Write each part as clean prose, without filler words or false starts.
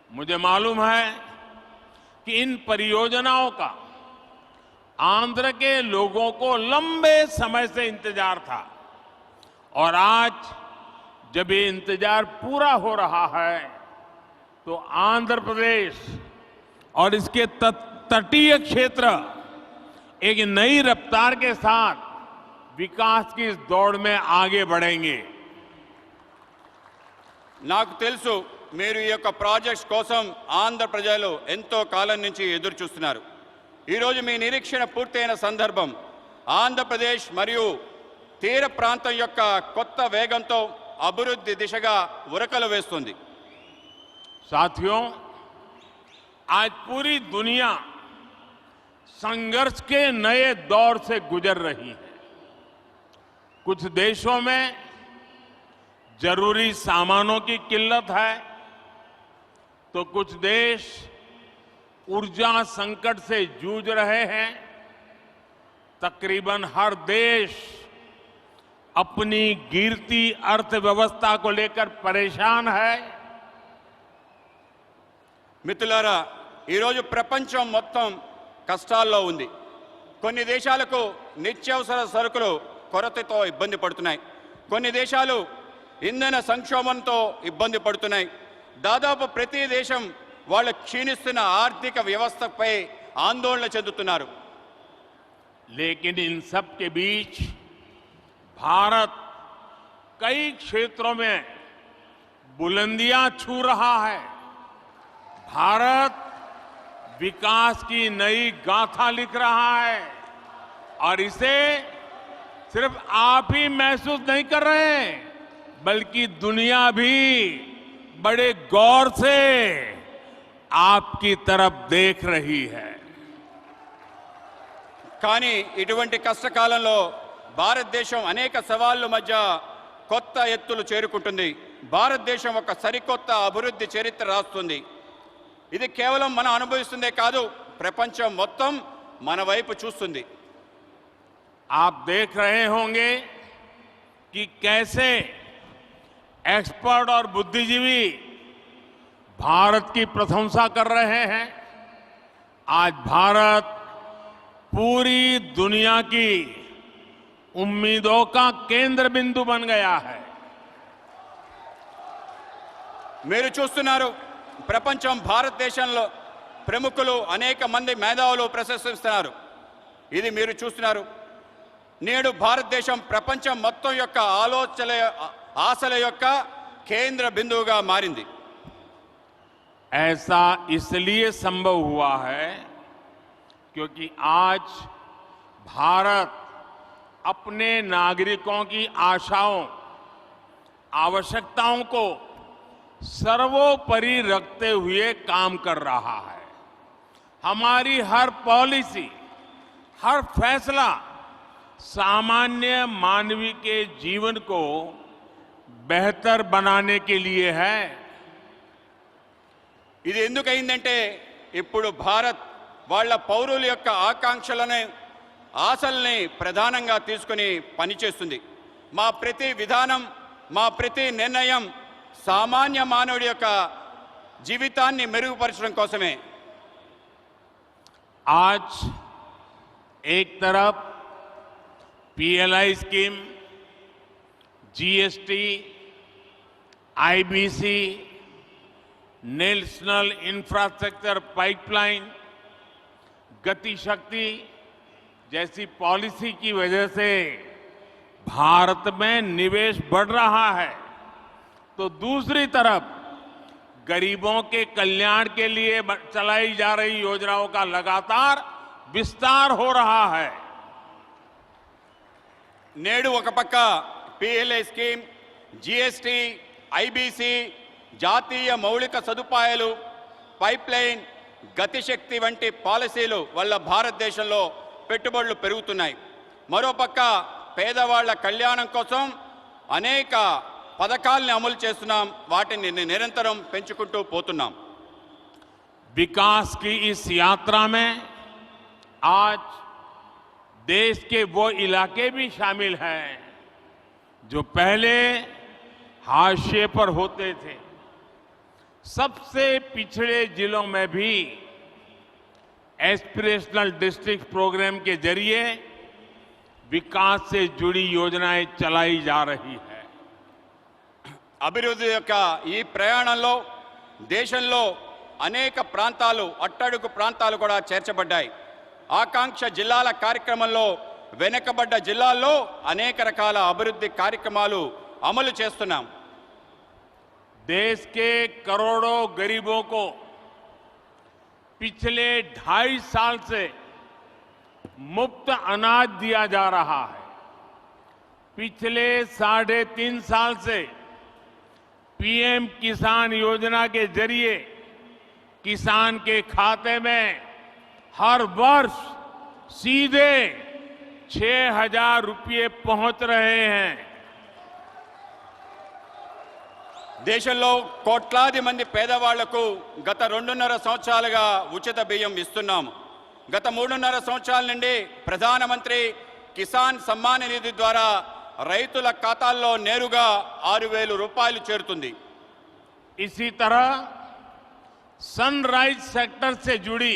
मुझे मालूम है कि इन परियोजनाओं का आंध्र के लोगों को लंबे समय से इंतजार था और आज जब ये इंतजार पूरा हो रहा है तो आंध्र प्रदेश और इसके तटीय क्षेत्र एक नई रफ्तार के साथ विकास की इस दौड़ में आगे बढ़ेंगे। నాకు తెలుసు మీరు ఈ యొక్క ప్రాజెక్ట్స్ కోసం ఆంధ్ర ప్రజలు ఎంతో కాలం నుంచి ఎదురు చూస్తున్నారు. ఈరోజు మీ నిరీక్షణ పూర్తయిన సందర్భం ఆంధ్రప్రదేశ్ మరియు తీర ప్రాంతం యొక్క కొత్త వేగంతో అభివృద్ధి దిశగా ఉరకలు వేస్తుంది. साथियों, आज पूरी दुनिया संघर्ष के नए दौर से गुजर रही है। कुछ देशों में जरूरी सामानों की किल्लत है तो कुछ देश ऊर्जा संकट से जूझ रहे हैं। तकरीबन हर देश अपनी गिरती अर्थव्यवस्था को लेकर परेशान है। మిత్రులారా, ఈరోజు ప్రపంచం మొత్తం కష్టాల్లో ఉంది. కొన్ని దేశాలకు నిత్యావసర సరుకులు కొరతతో ఇబ్బంది పడుతున్నాయి. కొన్ని దేశాలు ఇంధన సంక్షోభంతో ఇబ్బంది పడుతున్నాయి. దాదాపు ప్రతి దేశం వాళ్ళ క్షీణిస్తున్న ఆర్థిక వ్యవస్థపై ఆందోళన చెందుతున్నారు. लेकिन इन सब के बीच भारत कई क्षेत्रों में बुलंदियां छू रहा है। भारत विकास की नई गाथा लिख रहा है और इसे सिर्फ आप ही महसूस नहीं कर रहे हैं बल्कि दुनिया भी बड़े गौर से आपकी तरफ देख रही है। కానీ ఇటువంటి కష్టకాలంలో భారతదేశం అనేక సవాళ్ల మధ్య కొత్త ఎత్తులు చేరుకుంటుంది. భారతదేశం ఒక సరికొత్త అభివృద్ధి చరిత్ర రాస్తుంది. ఇది కేవలం మనం అనుభవిస్తుందే కాదు, ప్రపంచం మొత్తం మన వైపు చూస్తుంది. आप देख रहे होंगे कि कैसे एक्सपर्ट और बुद्धिजीवी भारत की प्रशंसा कर रहे हैं। आज भारत पूरी दुनिया की उम्मीदों का केंद्र बिंदु बन गया है। మీరు చూస్తున్నారు, ప్రపంచం భారతదేశంలో ప్రముఖులు అనేక మంది మేధావులు ప్రశంసిస్తున్నారు. ఇది మీరు చూస్తున్నారు. నేడు భారతదేశం ప్రపంచం మొత్తం యొక్క ఆశల యొక్క కేంద్ర బిందువుగా మారింది. ऐसा इसलिए संभव हुआ है क्योंकि आज भारत अपने नागरिकों की आशाओं, आवश्यकताओं को सर्वोपरि रखते हुए काम कर रहा है। हमारी हर पॉलिसी, हर फैसला सामान्य मानवी के जीवन को बेहतर बनाने के लिए है। ఇది ఎందుకు అయిందంటే ఇప్పుడు భారత్ వాళ్ళ పౌరుల యొక్క ఆకాంక్షలను, ఆశల్ని ప్రధానంగా తీసుకొని పనిచేస్తుంది. మా ప్రతి విధానం, మా ప్రతి నిర్ణయం సామాన్య మానవుడి యొక్క జీవితాన్ని మెరుగుపరచడం కోసమే. आज एक तरफ PLI scheme, GST, IBC, national infrastructure pipeline, गति शक्ति जैसी पॉलिसी की वजह से भारत में निवेश बढ़ रहा है तो दूसरी तरफ गरीबों के कल्याण के लिए चलाई जा रही योजनाओं का लगातार विस्तार हो रहा है। నేడు ఒక పక్క పిఎల్ఐ స్కీమ్, జిఎస్టి, ఐబీసీ, జాతీయ మౌలిక సదుపాయాలు, పైప్లైన్, గతిశక్తి వంటి పాలసీలు వల్ల భారతదేశంలో పెట్టుబడులు పెరుగుతున్నాయి. మరోపక్క పేదవాళ్ల కళ్యాణం కోసం అనేక పథకాలను అమలు చేస్తున్నాం. వాటిని నిరంతరం పెంచుకుంటూ పోతున్నాం. विकास की इस यात्रा में आज देश के वो इलाके भी शामिल हैं जो पहले हाशिए पर होते थे। सबसे पिछड़े जिलों में भी एस्पिरेशनल डिस्ट्रिक्ट प्रोग्राम के जरिए विकास से जुड़ी योजनाएं चलाई जा रही है। అభివృద్ధి యొక్క ఈ ప్రయాణంలో దేశంలో అనేక ప్రాంతాలు అట్టడుగు ప్రాంతాలు కూడా చేర్చబడ్డాయి. ఆకాంక్ష జిల్లాల కార్యక్రమంలో వెనుకబడ్డ జిల్లాల్లో అనేక రకాల అభివృద్ధి కార్యక్రమాలు అమలు చేస్తున్నాం. देश के करोड़ों गरीबों को पिछले 2.5 साल से मुफ्त अनाज दिया जा रहा है. पिछले 3.5 साल से पीएम किसान योजना के जरिए किसान के खाते में हर वर्ष सीधे 6,000 रुपये पहुंच रहे हैं. దేశంలో కోట్లాది మంది పేదవాళ్లకు గత 2.5 సంవత్సరాలుగా ఉచిత బియ్యం ఇస్తున్నాము. గత 3.5 సంవత్సరాల నుండి ప్రధానమంత్రి కిసాన్ సమ్మాన్ నిధి ద్వారా రైతుల ఖాతాల్లో నేరుగా 6,000 రూపాయలు చేరుతుంది. इसी तरह सनराइज सेक्टर से जुड़ी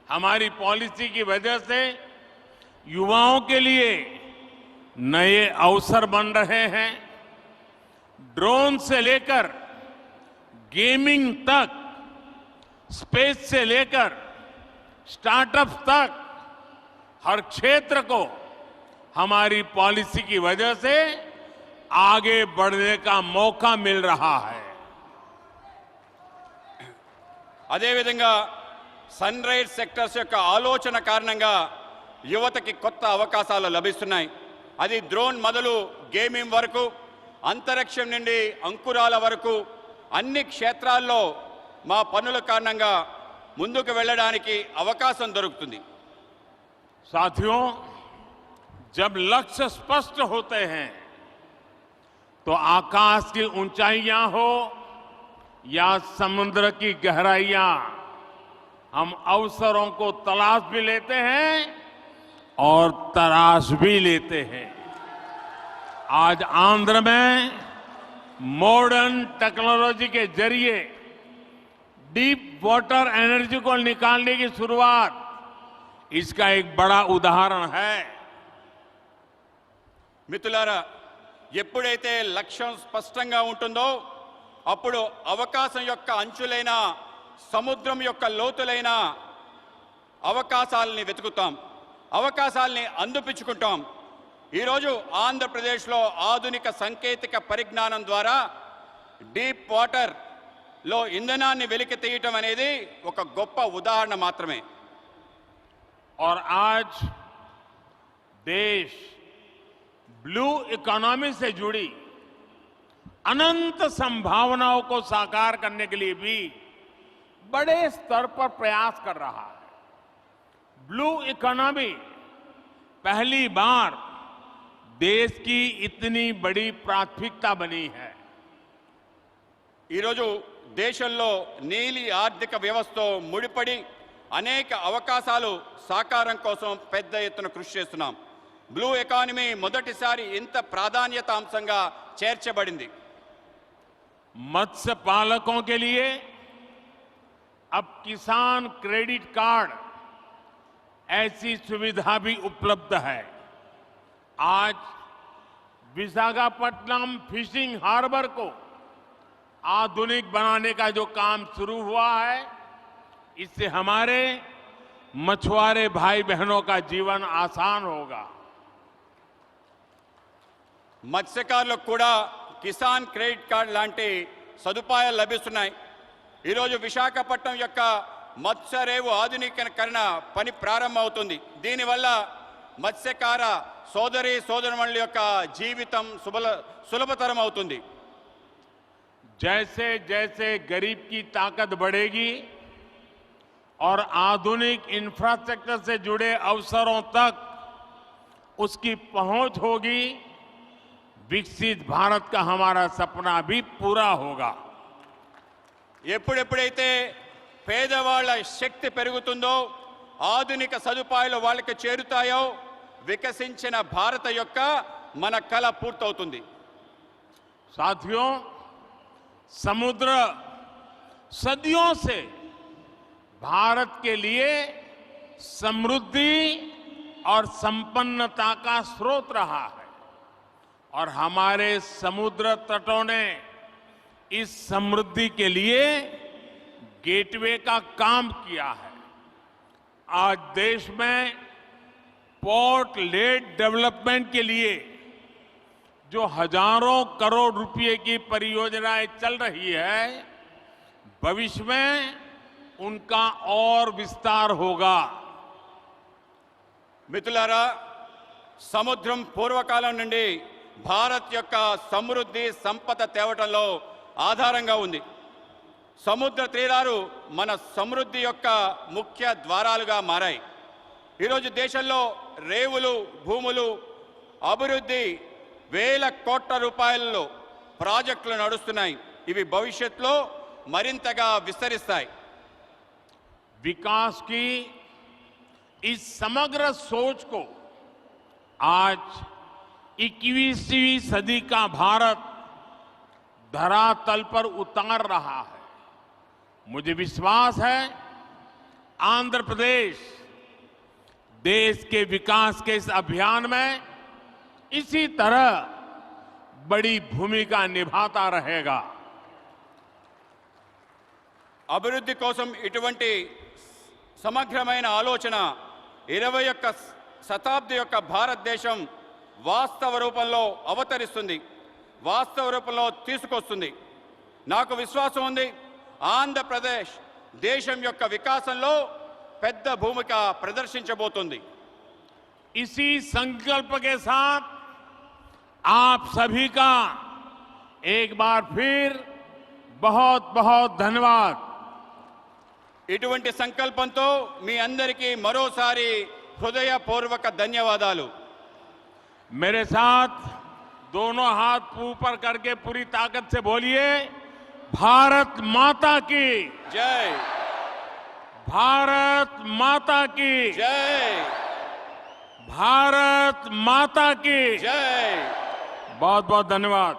हमारी पॉलिसी की वजह से युवाओं के लिए नए अवसर बन रहे हैं. ड्रोन से लेकर गेमिंग तक, स्पेस से लेकर स्टार्टअप तक हर क्षेत्र को हमारी पॉलिसी की वजह से आगे बढ़ने का मौका मिल रहा है. అదేవిధంగా సన్ రైజ్ సెక్టర్స్ యొక్క ఆలోచన కారణంగా యువతకి కొత్త అవకాశాలు లభిస్తున్నాయి. అది డ్రోన్ మొదలు గేమింగ్ వరకు, అంతరిక్షం నుండి అంకురాల వరకు అన్ని క్షేత్రాల్లో మా పనుల కారణంగా ముందుకు వెళ్ళడానికి అవకాశం దొరుకుతుంది. साथियों, जब लक्ष्य स्पष्ट होते हैं तो आकाश की ऊंचाइयां हो या समुद्र की गहराइयां, हम अवसरों को तलाश भी लेते हैं और तराश भी लेते हैं. आज आंध्र में मॉडर्न टेक्नोलॉजी के जरिए डीप वाटर एनर्जी को निकालने की शुरुआत इसका एक बड़ा उदाहरण है. మిత్రులారా, ఎప్పుడైతే లక్ష్యం స్పష్టంగా ఉంటుందో అప్పుడు అవకాశం యొక్క అంచులైన, సముద్రం యొక్క లోతులైన అవకాశాలని వెతుకుతాం, అవకాశాలని అందిపుచ్చుకుంటాం. ఈరోజు ఆంధ్రప్రదేశ్లో ఆధునిక సాంకేతిక పరిజ్ఞానం ద్వారా డీప్ వాటర్లో ఇంధనాన్ని వెలికి తీయటం అనేది ఒక గొప్ప ఉదాహరణ మాత్రమే. और आज देश ब्लू इकोनॉमी से जुड़ी अनंत संभावनाओं को साकार करने के लिए भी बड़े स्तर पर प्रयास कर रहा है. ब्लू इकोनॉमी पहली बार देश की इतनी बड़ी प्राथमिकता बनी है. ఈరోజు దేశంలో నీలి ఆర్థిక వ్యవస్థతో ముడిపడి అనేక అవకాశాలు సాకారం కోసం పెద్ద ఎత్తున కృషి చేస్తున్నాం. బ్లూ ఎకానమీ మొదటిసారి ఇంత ప్రాధాన్యత అంశంగా చేర్చబడింది. मत्स्य पालकों के लिए अब किसान क्रेडिट कार्ड ऐसी सुविधा भी उपलब्ध है. आज विशाखापट्टनम फिशिंग हार्बर को आधुनिक बनाने का जो काम शुरू हुआ है, इससे हमारे मछुआरे भाई बहनों का जीवन आसान होगा. మత్స్యకారులకు కూడా కిసాన్ క్రెడిట్ కార్డ్ లాంటి సదుపాయాలు లభిస్తున్నాయి. ఈరోజు విశాఖపట్నం యొక్క మత్స్యరేవు ఆధునీకరణ పని ప్రారంభమవుతుంది. దీనివల్ల మత్స్యకార సోదరి సోదరుల యొక్క జీవితం సులభతరం అవుతుంది. जैसे जैसे गरीब की ताकत बढ़ेगी और आधुनिक इंफ्रास्ट्रक्चर से जुड़े अवसरों तक उसकी पहुंच होगी, विकसित भारत का हमारा सपना भी पूरा होगा. ఎప్పుడెప్పుడైతే పేదవాళ్ళ శక్తి పెరుగుతుందో, ఆధునిక సదుపాయాలు వాళ్ళకి చేరుతాయో, వికసించిన భారత యొక్క మన కల పూర్తవుతుంది. साथियों, समुद्र सदियों से भारत के लिए समृद्धि और संपन्नता का स्रोत रहा है और हमारे समुद्र तटों ने इस समृद्धि के लिए गेटवे का काम किया है। आज देश में पोर्ट लेड डेवलपमेंट के लिए जो हजारों करोड़ रुपए की परियोजनाएं चल रही है, भविष्य में उनका और विस्तार होगा। మిత్రులారా, సముద్రం పూర్వకాలం నుండి భారత్ యొక్క సమృద్ధి సంపద తేవటంలో ఆధారంగా ఉంది. సముద్ర తీరాలు మన సమృద్ధి యొక్క ముఖ్య ద్వారాలుగా మారాయి. ఈరోజు దేశంలో రేవులు, భూములు, అభివృద్ధి వేల కోట్ల రూపాయలలో ప్రాజెక్టులు నడుస్తున్నాయి. ఇవి భవిష్యత్తులో మరింతగా విస్తరిస్తాయి. विकास की इस समग्र सोच को आज 21वीं सदी का भारत धरातल पर उतार रहा है। मुझे विश्वास है आंध्र प्रदेश देश के विकास के इस अभियान में इसी तरह बड़ी भूमिका निभाता रहेगा। అభివృద్ధి కోసం ఇటువంటి సమగ్రమైన ఆలోచన 21వ శతాబ్ది యొక్క భారతదేశం వాస్తవ రూపంలో అవతరిస్తుంది, వాస్తవ రూపంలో తీసుకొస్తుంది. నాకు విశ్వాసం ఉంది ఆంధ్రప్రదేశ్ దేశం యొక్క వికాసంలో పెద్ద భూమిక ప్రదర్శించబోతుంది. इसी संकल्प के साथ आप सभी का एक बार फिर बहुत बहुत धन्यवाद। ఇటువంటి సంకల్పంతో మీ అందరికీ మరోసారి హృదయపూర్వక ధన్యవాదాలు. मेरे साथ दोनों हाथ ऊपर करके पूरी ताकत से बोलिए, भारत माता की జై, भारत माता की జై, भारत माता की జై. बहुत बहुत धन्यवाद।